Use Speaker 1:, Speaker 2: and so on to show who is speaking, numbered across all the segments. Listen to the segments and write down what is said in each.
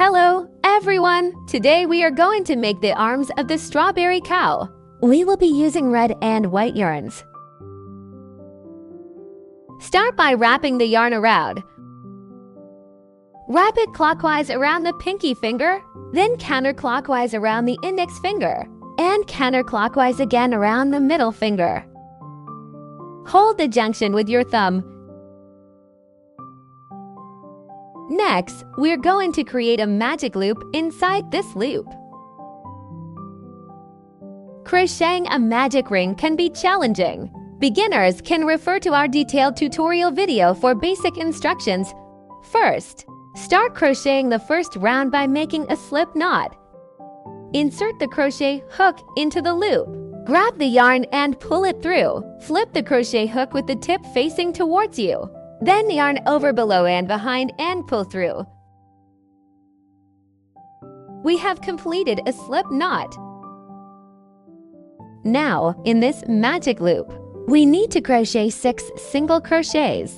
Speaker 1: Hello, everyone! Today we are going to make the arms of the strawberry cow. We will be using red and white yarns. Start by wrapping the yarn around. Wrap it clockwise around the pinky finger, then counterclockwise around the index finger, and counterclockwise again around the middle finger. Hold the junction with your thumb. Next, we're going to create a magic loop inside this loop. Crocheting a magic ring can be challenging. Beginners can refer to our detailed tutorial video for basic instructions. First, start crocheting the first round by making a slip knot. Insert the crochet hook into the loop. Grab the yarn and pull it through. Flip the crochet hook with the tip facing towards you. Then yarn over below and behind and pull through. We have completed a slip knot. Now, in this magic loop, we need to crochet 6 single crochets.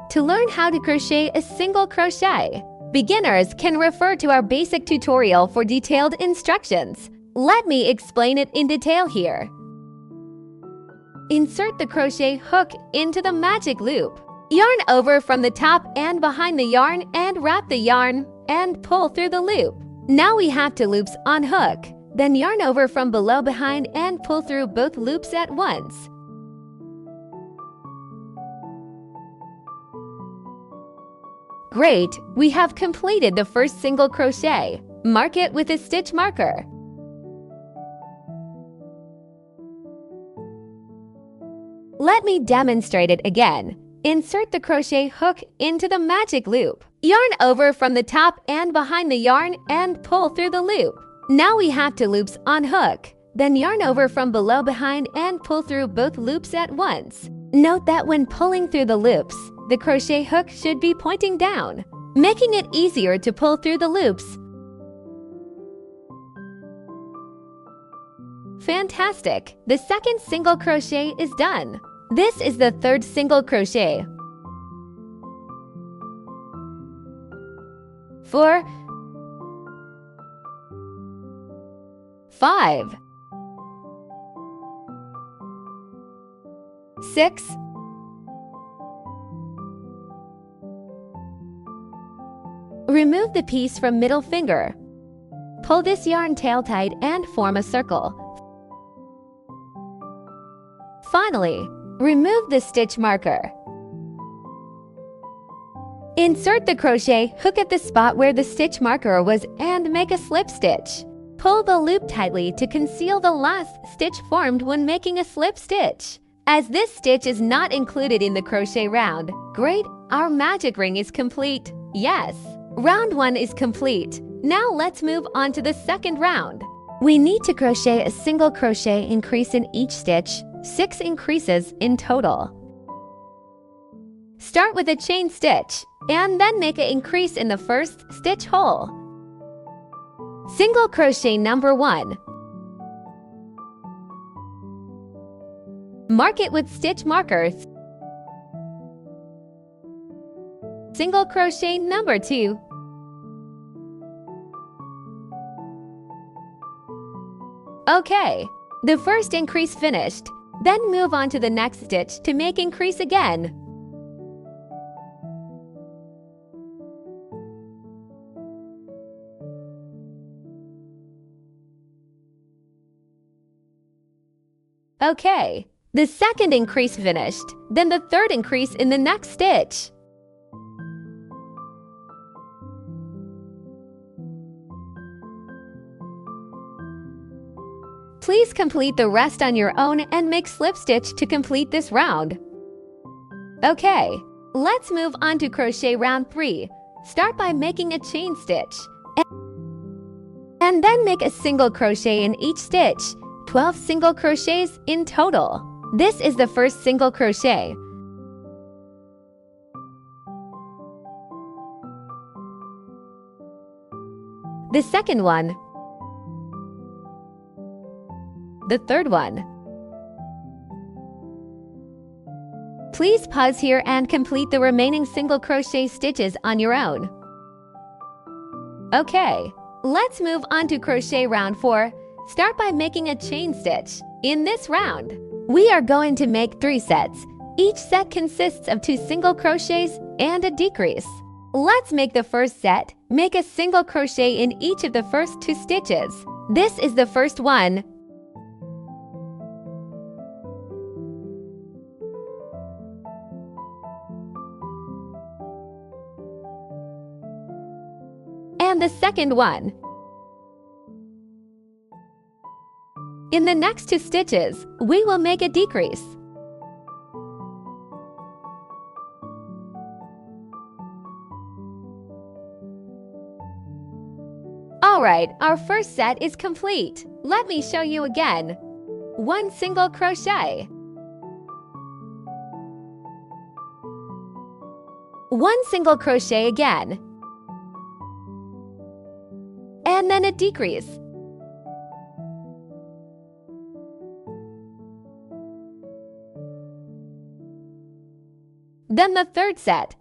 Speaker 1: To learn how to crochet a single crochet, beginners can refer to our basic tutorial for detailed instructions. Let me explain it in detail here. Insert the crochet hook into the magic loop. Yarn over from the top and behind the yarn and wrap the yarn and pull through the loop. Now we have 2 loops on hook. Then yarn over from below behind and pull through both loops at once. Great! We have completed the first single crochet. Mark it with a stitch marker. Let me demonstrate it again. Insert the crochet hook into the magic loop. Yarn over from the top and behind the yarn and pull through the loop. Now we have 2 loops on hook. Then yarn over from below behind and pull through both loops at once. Note that when pulling through the loops, the crochet hook should be pointing down, making it easier to pull through the loops. Fantastic! The second single crochet is done. This is the third single crochet. 4, 5, 6, 7. Remove the piece from middle finger. Pull this yarn tail tight and form a circle. Finally, remove the stitch marker. Insert the crochet hook at the spot where the stitch marker was and make a slip stitch. Pull the loop tightly to conceal the last stitch formed when making a slip stitch. As this stitch is not included in the crochet round, great, our magic ring is complete. Yes, round 1 is complete. Now let's move on to the second round. We need to crochet a single crochet increase in each stitch, 6 increases in total. Start with a chain stitch and then make an increase in the first stitch hole. Single crochet number 1. Mark it with stitch markers. Single crochet number 2. Okay, the first increase finished. Then move on to the next stitch to make increase again. Okay, the second increase finished, then the third increase in the next stitch. Please complete the rest on your own and make slip stitch to complete this round. Okay, let's move on to crochet round 3. Start by making a chain stitch and then make a single crochet in each stitch, 12 single crochets in total. This is the first single crochet. The second one. The third one. Please pause here and complete the remaining single crochet stitches on your own. Okay, let's move on to crochet round 4. Start by making a chain stitch. In this round, we are going to make 3 sets. Each set consists of 2 single crochets and a decrease. Let's make the first set. Make a single crochet in each of the first 2 stitches. This is the first one. And the second one. In the next 2 stitches, we will make a decrease. Alright, our first set is complete. Let me show you again. 1 single crochet. 1 single crochet again. And then a decrease. Then the third set.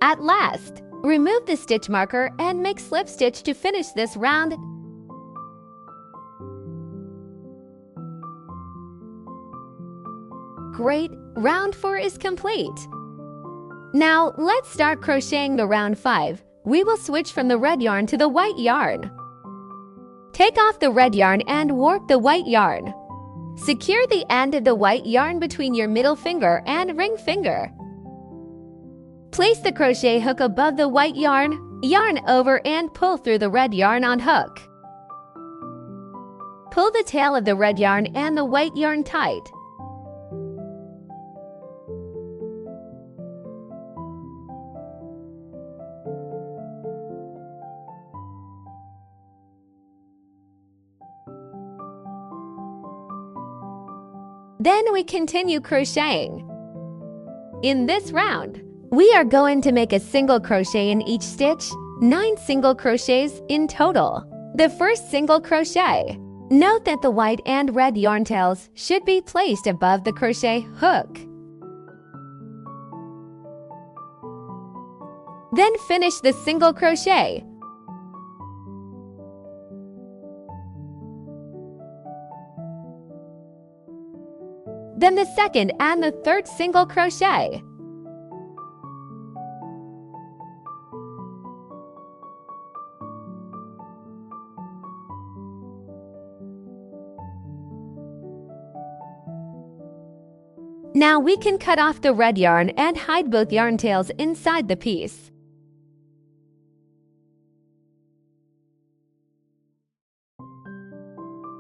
Speaker 1: At last, remove the stitch marker and make slip stitch to finish this round. Great, round 4 is complete. Now let's start crocheting the round 5. We will switch from the red yarn to the white yarn. Take off the red yarn and warp the white yarn. Secure the end of the white yarn between your middle finger and ring finger. Place the crochet hook above the white yarn, yarn over and pull through the red yarn on hook. Pull the tail of the red yarn and the white yarn tight. Then we continue crocheting. In this round, we are going to make a single crochet in each stitch, 9 single crochets in total. The first single crochet. Note that the white and red yarn tails should be placed above the crochet hook. Then finish the single crochet. Then the second and the third single crochet. Now we can cut off the red yarn and hide both yarn tails inside the piece.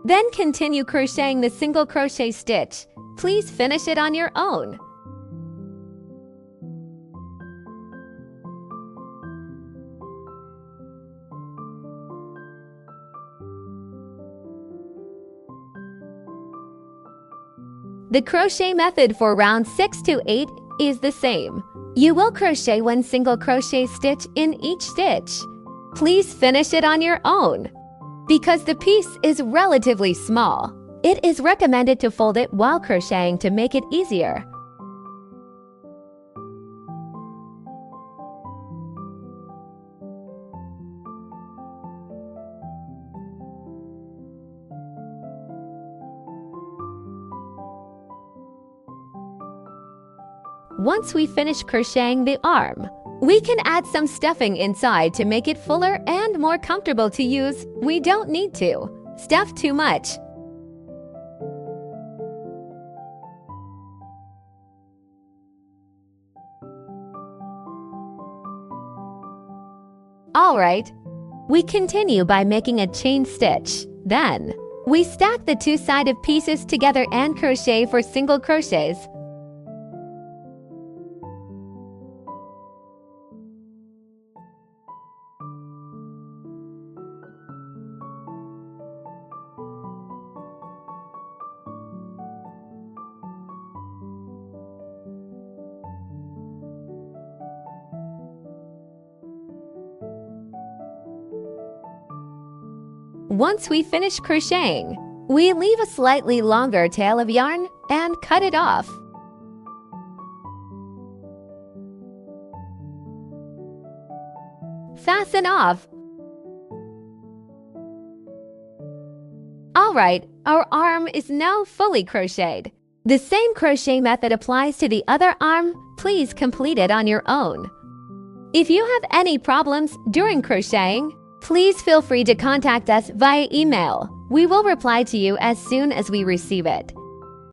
Speaker 1: Then continue crocheting the single crochet stitch. Please finish it on your own. The crochet method for round 6 to 8 is the same. You will crochet 1 single crochet stitch in each stitch. Please finish it on your own. Because the piece is relatively small, it is recommended to fold it while crocheting to make it easier. Once we finish crocheting the arm, we can add some stuffing inside to make it fuller and more comfortable to use. We don't need to stuff too much. Alright, we continue by making a chain stitch. Then, we stack the 2-sided pieces together and crochet for single crochets. Once we finish crocheting, we leave a slightly longer tail of yarn and cut it off. Fasten off. Alright, our arm is now fully crocheted. The same crochet method applies to the other arm. Please complete it on your own. If you have any problems during crocheting, please feel free to contact us via email. We will reply to you as soon as we receive it.